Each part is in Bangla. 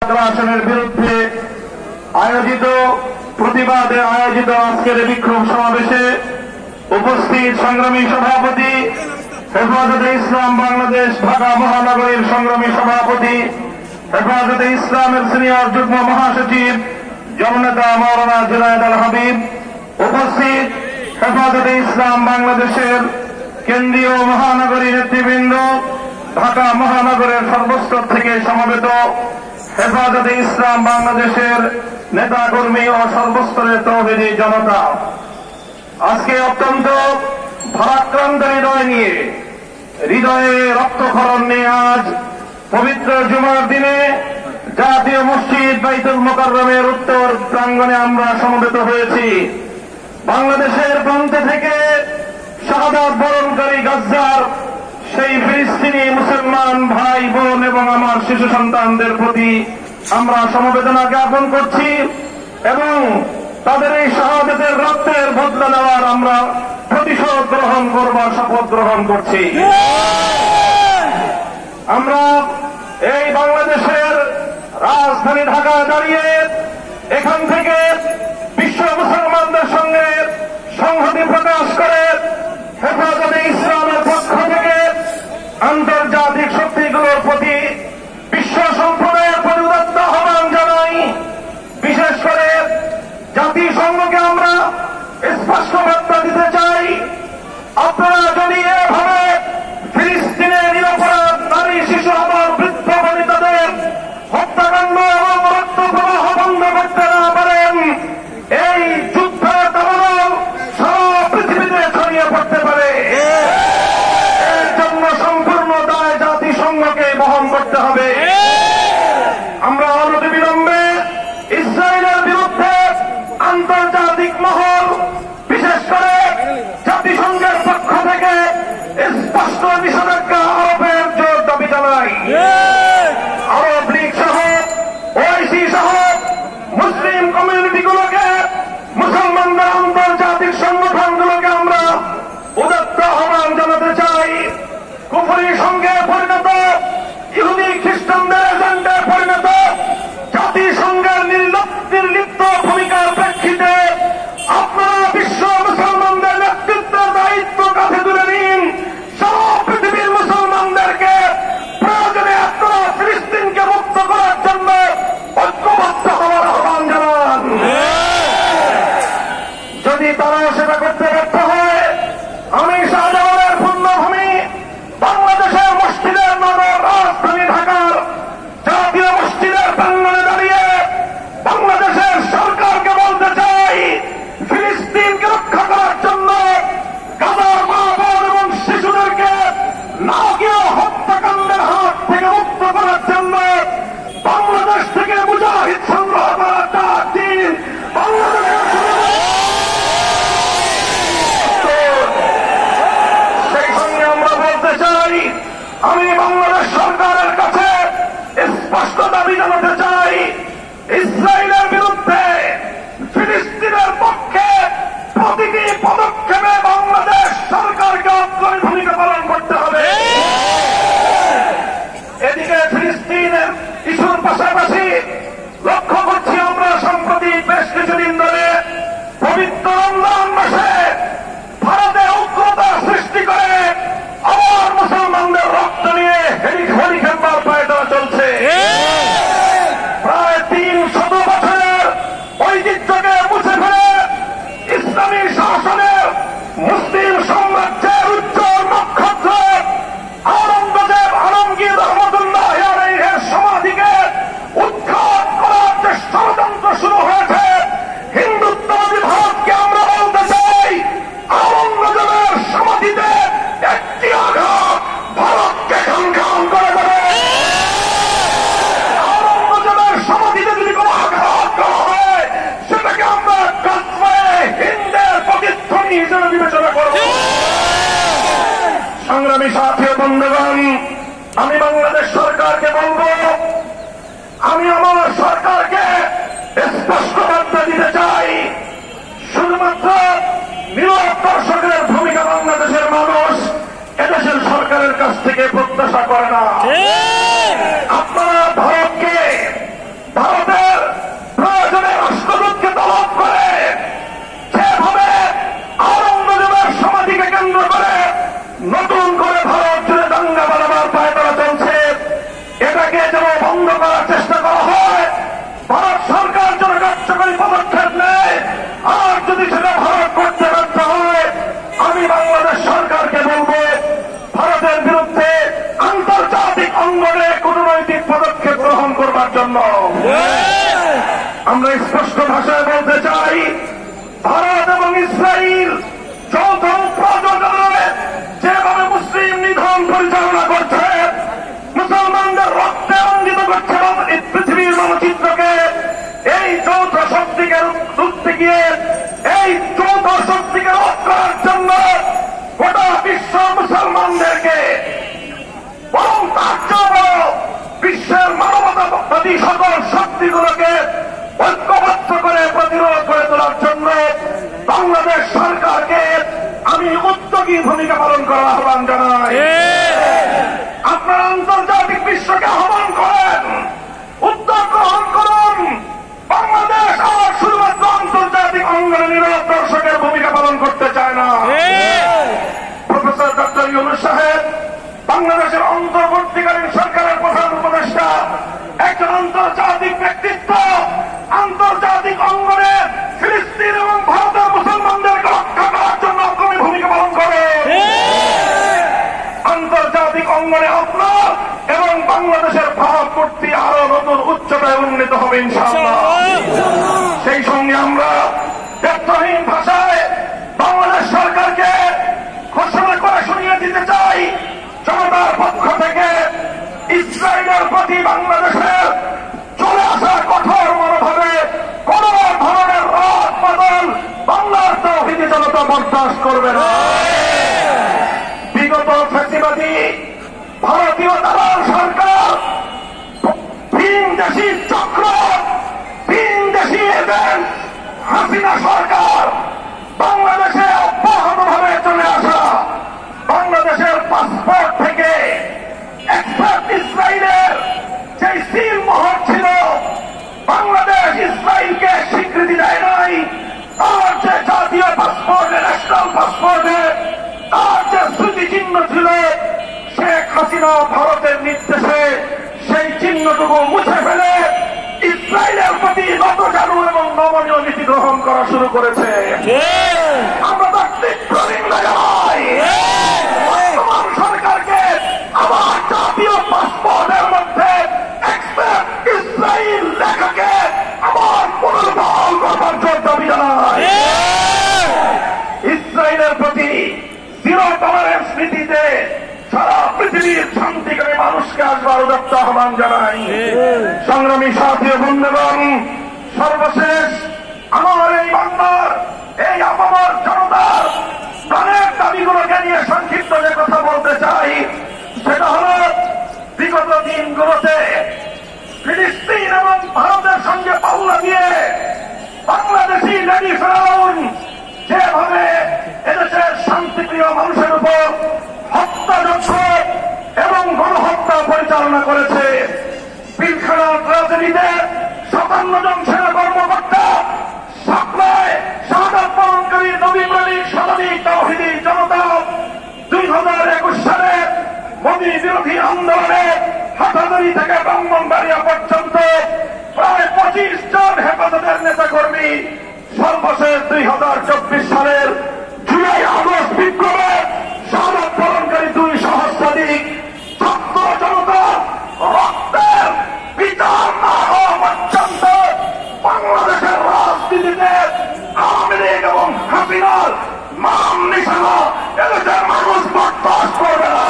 আগ্রাসনের বিরুদ্ধে আয়োজিত প্রতিবাদে আয়োজিত আজকের বিক্ষোভ সমাবেশে উপস্থিত সংগ্রামী সভাপতি, হেফাজতে ইসলাম বাংলাদেশ ঢাকা মহানগরীর সংগ্রামী সভাপতি, হেফাজতে ইসলামের সিনিয়র যুগ্ম মহাসচিব জননেতা মাওলানা জুনায়েদ আল হাবিব, উপস্থিত হেফাজতে ইসলাম বাংলাদেশের কেন্দ্রীয় মহানগরী নেতৃবৃন্দ, ঢাকা মহানগরের সর্বস্তর থেকে সমবেত হেফাজতে ইসলাম বাংলাদেশের নেতাকর্মী ও সর্বস্তরের তৌহিদি জনতা, আজকে অত্যন্ত ভারাক্রান্ত হৃদয়ে রক্তক্ষরণ নিয়ে আজ পবিত্র জুমার দিনে জাতীয় মসজিদ বাইতুল মুকাররমের উত্তর প্রাঙ্গণে আমরা সমবেত হয়েছি। বাংলাদেশের প্রান্তে থেকে শাহাদাত বরণকারী গাজ্জার সেই ফিলিস্তিনি মুসলমান ভাই বোন এবং আমার শিশু সন্তানদের প্রতি আমরা সমবেদনা জ্ঞাপন করছি এবং তাদের এই শাহাদাতের রক্তের বদলা নেওয়ার আমরা প্রতিশোধ গ্রহণ করবার শপথ গ্রহণ করছি। আমরা এই বাংলাদেশের রাজধানী ঢাকায় দাঁড়িয়ে এখান থেকে বিশ্ব মুসলমানদের সঙ্গে সংহতি প্রকাশ করে হেফাজতে ইসলামের পক্ষ থেকে আন্তর্জাতিক শক্তিগুলোর প্রতি বিশ্ব সম্প্রদায়ের পরিবর্তিত আহ্বান জানাই। বিশেষ করে জাতিসংঘকে আমরা স্পষ্ট বার্তা দিতে চাই, আপনারা যদি এভাবে ফিলিস্তিনের নিরপরাধ নারী, শিশু এবং বৃদ্ধ বনিতাদের হত্যাকাণ্ড এবং রক্ত প্রবাহ বন্ধ করতে না পারেন, এই যুদ্ধের দাবানল সারা পৃথিবীতে ছড়িয়ে পড়তে পারে। এর জন্য সম্পূর্ণ দায় জাতিসংঘকে বহন করতে হবে। আমরা অনতিবিলম্বে ইসরায়েলের বিরুদ্ধে আন্তর্জাতিক মহল, বিশেষ করে জাতিসংঘের পক্ষ থেকে স্পষ্ট নিষেধাজ্ঞা আরোপের জোর দাবি জানাই। আরব লীগ সহ ওআইসি সহ মুসলিম কমিউনিটিগুলোকে, মুসলমানদের আন্তর্জাতিক সংগঠনগুলোকে আমরা উদাত্ত আহ্বান জানাতে চাই। কুফরি সঙ্গে পরিণত, ইহুদি খ্রিস্টানদের এজেন্টে পরিণত জাতিসংঘের নির্লিপ্ত ভূমিকার প্রেক্ষিতে আপনারা বিশ্ব মুসলমানদের নেতৃত্বের দায়িত্ব কাঁধে তুলে নিন। সারা পৃথিবীর মুসলমানদেরকে প্রয়োজনে আপনারা ফিলিস্তিনকে মুক্ত করার জন্য ঐক্যবদ্ধ হওয়ার আহ্বান জানান। যদি তারা সেটা করতে ব্যর্থ হয়, আমি শাহজালালের পূর্ণভূমি বাংলাদেশের মসজিদের নগর রাজধানী ঢাকার জাতীয় মসজিদের প্রাঙ্গণে দাঁড়িয়ে বাংলাদেশের সরকারকে বলতে চাই, ফিলিস্তিনকে রক্ষা করার জন্য গাজার মা বোন এবং শিশুদেরকে নারকীয় হত্যাকাণ্ডের হাত থেকে মুক্ত করার জন্য বাংলাদেশ থেকে মুজাহিদ সংগ্রহ করার ডাক দিন। সেই সঙ্গে আমরা বলতে চাই, আমি বাংলাদেশ সরকারের কাছে স্পষ্ট দাবি জানাতে চাই, ইসরায়েলের বিরুদ্ধে ফিলিস্তিনের পক্ষে প্রতিটি পদক্ষেপে বাংলাদেশ সরকারকে অগ্রণী ভূমিকা পালন করতে হবে। এদিকে ফিলিস্তিনের ইস্যুর পাশাপাশি লক্ষ্য করছি আমরা সম্প্রতি বেশ কিছুদিন ধরে পবিত্র রমজান মাসে ভারতে উগ্রতা সৃষ্টি করে আবার মুসলমানদের রক্ত নিয়ে হেলি খেলবার পায়টা চলছে। প্রায় 300 বছরের ঐতিহ্যকে মুছে ফেলে ইসলামী শাসনের মুসলিম সাম্রাজ্যের উজ্জ্বল নক্ষত্র আওরঙ্গজেব আলমগীর রহমতুল্লাহ আলাইহির সমাধিকে উৎখাত করার যে ষড়যন্ত্র শুরু হয়েছে, হিন্দুত্ববাদী ভারতকে আমরা বলতে চাই, আওরঙ্গজেবের সমাধিতে একটি আঘাত ভারতকে খান করে দেবে। আওরঙ্গজেবের সমাধিতে যদি কোনো আঘাত করা হয়, সেটাকে আমরা কাশ্মীরে হিন্দের প্রতিধ্বনি হিসেবে বিবেচনা করব। সংগ্রামী সাথী ও বন্ধুগণ, আমি বাংলাদেশ সরকারকে বলব, আমি আমার সরকারকে স্পষ্ট বার্তা দিতে চাই, শুধুমাত্র নীরব দর্শকের ভূমিকা বাংলাদেশের মানুষ এদেশের সরকারের কাছ থেকে প্রত্যাশা করে না। আপনারা ভারতকে করবার জন্য। আমরা স্পষ্ট ভাষায় বলতে চাই, ভারত এবং ইসরায়েল যৌথ প্রযোজনায় যেভাবে মুসলিম নিধন পরিচালনা করছে, মুসলমানদের রক্তে রঞ্জিত করছে এই পৃথিবীর মানচিত্রকে, এই যৌথ শক্তিকে রুখতে গিয়ে, এই যৌথ শক্তিকে রোধ করার জন্য গোটা বিশ্ব মুসলমানদেরকে বরং তার চেয়েও বিশ্বের মানবতাবাদী সকল শক্তিগুলোকে ঐক্যবদ্ধ করে প্রতিরোধ করে তোলার জন্য বাংলাদেশ সরকারকে আমি উদ্যোগী ভূমিকা পালন করার আহ্বান জানাই। আপনারা আন্তর্জাতিক বিশ্বকে আহ্বান করেন, উদ্যোগ গ্রহণ করুন। বাংলাদেশ আর শুধুমাত্র আন্তর্জাতিক অঙ্গনে নীরব দর্শকের ভূমিকা পালন করতে চায় না। প্রফেসর ডক্টর ইউনূস সাহেব বাংলাদেশের অন্তর্বর্তীকালীন সরকারের প্রধান উপদেষ্টা, একজন আন্তর্জাতিক ব্যক্তিত্ব। আন্তর্জাতিক অঙ্গনে ফিলিস্তিন এবং ভারতের মুসলমানদেরকে রক্ষা করার জন্য অগ্রণী ভূমিকা পালন করে। আন্তর্জাতিক অঙ্গনে আপনার এবং বাংলাদেশের ভাবমূর্তি আরো নতুন উচ্চতায় উন্নীত হবে ইনশাআল্লাহ। সেই সঙ্গে আমরা ব্যর্থহীন ভাষায় বাংলাদেশ সরকারকে ঘোষণা করে শুনিয়ে দিতে চাই, জনতার পক্ষ থেকে ইসরায়েলের প্রতি বাংলাদেশের চলে আসা কঠোর মনোভাবে কোন ধরনের রদ বদল বাংলার তাওহীদি জনতা বরদাস্ত করবে না। বিগত ফ্যাসিবাদী ভারতীয় দালাল সরকার, ভিনদেশী চক্র, ভিনদেশী এজেন্ট হাসিনা সরকার বাংলাদেশে অব্যাহতভাবে চলে আসা, বাংলাদেশের পাসপোর্ট থেকে এক্সপ্রেস ইসরায়েলের যে সিল মোহর ছিল, বাংলাদেশ ইসরায়েলকে স্বীকৃতি দেয় নাই। তার যে জাতীয় পাসপোর্টে, ন্যাশনাল পাসপোর্টে তার যে স্মৃতিচিহ্ন ছিল, শেখ হাসিনা ভারতের নির্দেশে সেই চিহ্নটুকু মুছে ফেলে ইসরায়েলের প্রতি নতজানু এবং নমনীয় নীতি গ্রহণ করা শুরু করেছে। আমরা তার তীব্র নিন্দা জানাই। বর্তমান সরকারকে আবার জাতীয় পাসপোর্টের মধ্যে এক্সপ্রেস ইসরায়েল লেখাকে আবার পুনর্বহাল করবার জোর দাবি জানাই। ইসরায়েলের প্রতি জিরো টলারেন্স নীতিতে সারা পৃথিবীর শান্তিকামী মানুষকে আসবার উদাত্ত আহ্বান জানাই। সংগ্রামী সাথী বন্ধুগণ, সর্বশেষ আমার এই বাংলার এই আপামর জনতার প্রাণের দাবিগুলোকে নিয়ে সংক্ষিপ্ত যে কথা বলতে চাই, সেটা হল বিগত দিনগুলোতে ফিলিস্তিন এবং ভারতের সঙ্গে পাল্লা দিয়ে বাংলাদেশি লেডি ফেরাউন যেভাবে এদেশের শান্তিপ্রিয় মানুষের উপর হত্যাযজ্ঞ এবং গণহত্যা পরিচালনা করেছে। পিলখানা ট্র্যাজেডিতে 57 জন সেনা কর্মকর্তা, সাপ্লায় শাহাদাত বরণকারী নবী প্রেমিক শতাধিক তাওহীদি জনতা 2021 সালে মোদী বিরোধী আন্দোলনে হাটাজারি থেকে ব্রাহ্মণবাড়িয়া পর্যন্ত প্রায় 25 জন হেফাজতের নেতাকর্মী, সর্বশেষ 2024 সালের জুলাই আগস্ট বিপ্লবে শাহাদাত বরণকারী 2 সহস্রাধিক ছাত্র জনতা রক্তের বিচার না হওয়া পর্যন্ত বাংলাদেশের রাজনীতিতে আওয়ামী লীগ এবং হাসিনার নাম নিশানা এদেশের মানুষ বরদাস্ত করবে না।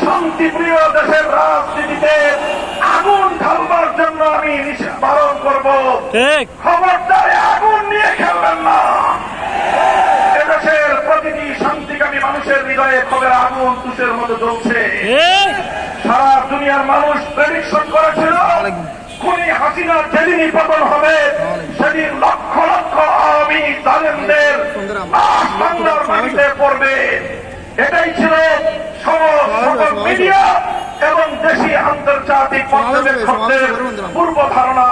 শান্তিপ্রিয় দেশের রাজনীতিতে আগুন ঢালবার জন্য আমি বারণ করব, খবরদার আগুন নিয়ে খেলবেন না। এদেশের প্রতিটি শান্তিকামী মানুষের হৃদয়ে খবরের আগুন তুষের মতো জ্বলছে। সারা দুনিয়ার মানুষ প্রেডিকশন করেছিল খুনি হাসিনার যেদিনই পতন হবে সেদিন লক্ষ লক্ষ আওয়ামী জালেমদের বাংলার মাটিতে পড়বে। এটাই ছিল সকল মিডিয়া এবং দেশি আন্তর্জাতিক পর্যবেক্ষকদের পূর্ব ধারণা।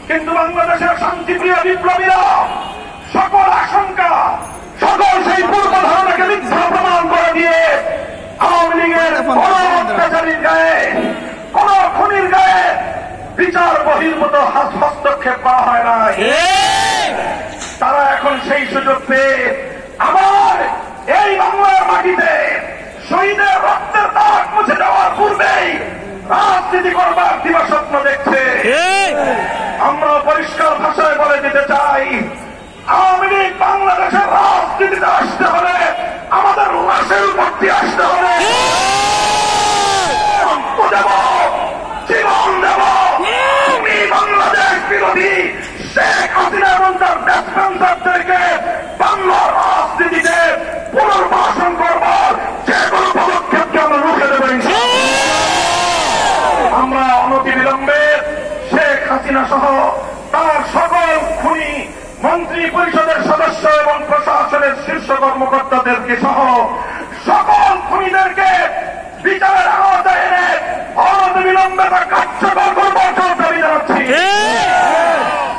কিন্তু বাংলাদেশের শান্তিপ্রিয় বিপ্লবীরা সকল আশঙ্কা, সকল সেই পূর্ব ধারণাকে মিথ্যা প্রমাণ করে দিয়ে আওয়ামী লীগের কোন অত্যাচারীর গায়ে, কোন খুনির গায়ে বিচার বহির্ভূত হস্তক্ষেপ করা হয় নাই। তারা এখন সেই সুযোগ পেয়ে আবার এই বাংলার মাটিতে শহীদের রক্তের দাগ মুছে যাওয়ার পূর্বেই রাজনীতি করবার দিবাস্বপ্ন দেখছে। আমরা পরিষ্কার ভাষায় বলে দিতে চাই, আওয়ামী লীগ বাংলাদেশের রাজনীতিতে আসতে হলে আমাদের লাশের উপর দিয়ে আসতে হবে। দেব, জীবন দেব। তুমি বাংলাদেশ বিরোধী শেখ হাসিনা এবং তার দেশপ্রান্তরদেরকে বাংলার রাজনীতিতে পুনর্বাসন করবার যে কোনো পদক্ষেপকে আমরা রুখে দেব। আমরা অনতিবিলম্বে শেখ হাসিনা সহ তার সকল খুনি মন্ত্রী পরিষদের সদস্য এবং প্রশাসনের শীর্ষ কর্মকর্তাদেরকে সহ সকল খুনিদেরকে বিচারের আওতায় এনে অনতিবিলম্বে তা কার্যকর করবার দাবি জানাচ্ছি।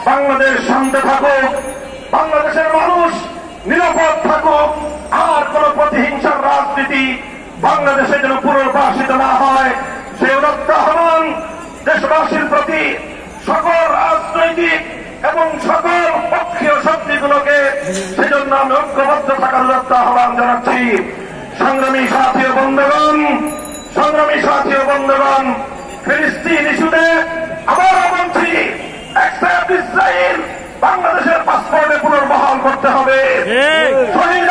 বাংলাদেশ শান্তি থাকুক, বাংলাদেশের মানুষ নিরাপদ থাকুক, আর কোন প্রতিহিংসার রাজনীতি বাংলাদেশে যেন পুনর্বাসিত না হয় সেই উদাত্ত আহ্বান দেশবাসীর প্রতি সকল রাজনৈতিক এবং সকল পক্ষীয় শক্তিগুলোকে সেজন্য আমি ঐক্যবদ্ধ থাকার উদাত্ত আহ্বান জানাচ্ছি। সংগ্রামী সাথী ও বন্ধুগণ, সংগ্রামী সাথী ও বন্ধুগণ, ফিলিস্তিন ইস্যুতে আবারও বলছি, অ্যাকসেপ্ট ইসরায়েল বাংলাদেশের পাসপোর্টে পুনর্বহাল করতে হবে। শহীদ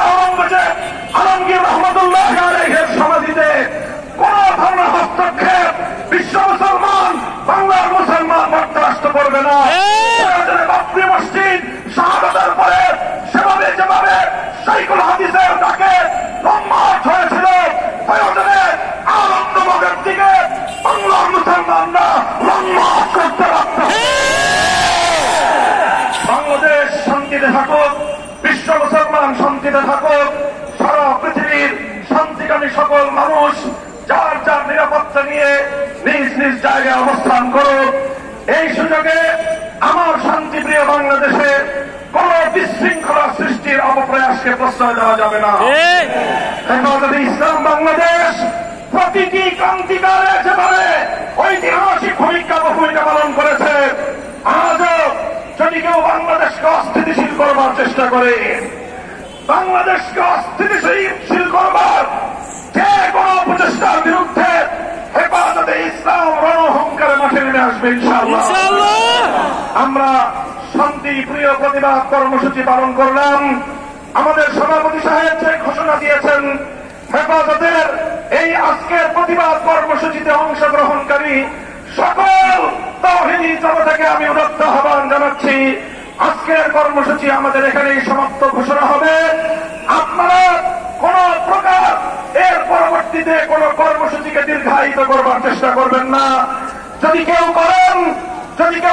আলমগীর রহমতুল্লাহ আলাইহির সমাধিতে কোন ধরনের হস্তক্ষেপ বিশ্ব মুসলমান, বাংলার মুসলমান বরদাস্ত করবে না। বাবরি মসজিদ শাহাদাতের পরে সেভাবে যেভাবে শাইখুল হাদিসের ডাকে লম্বাট হয়েছিল, প্রয়োজনে আনন্দবাগের দিকে বাংলার মুসলমানরা লম্বাট করতে পারত। বাংলাদেশ শান্তিতে থাকুক, বিশ্ব মুসলমান শান্তিতে থাকুক, সারা পৃথিবীর শান্তিকামী সকল মানুষ যার যার নিরাপত্তা নিয়ে নিজ নিজ জায়গায় অবস্থান করুক। এই সুযোগে আমার শান্তিপ্রিয় বাংলাদেশে কোন বিশৃঙ্খলা সৃষ্টির অপপ্রয়াসকে প্রশ্রয় দেওয়া যাবে না। হেফাজতে ইসলাম বাংলাদেশ প্রতিটি ক্রান্তিকালে যেভাবে ঐতিহাসিক ভূমিকা পালন করেছে, আজও যদি কেউ বাংলাদেশকে অস্থিতিশীল করবার চেষ্টা করে, বাংলাদেশকে অস্থিতিশীল করবার যে কোন প্রচেষ্টার বিরুদ্ধে হেফাজতে ইসলাম রণহুঙ্কারে মাঠে নেমে আসবে ইনশাআল্লাহ। আমরা শান্তি প্রিয় প্রতিবাদ কর্মসূচি পালন করলাম। আমাদের সভাপতি সাহেব যে ঘোষণা দিয়েছেন, হেফাজতের এই আজকের প্রতিবাদ কর্মসূচিতে অংশগ্রহণকারী সকল তাওহীদি জনতাকে আমি উদাত্ত আহ্বান জানাচ্ছি। আজকের কর্মসূচি আমাদের এখানেই সমাপ্ত ঘোষণা হবে। আপনারা কোন প্রকার এর পরবর্তীতে কোন কর্মসূচিকে দীর্ঘায়িত করবার চেষ্টা করবেন না। যদি কেউ করেন, যদি কেউ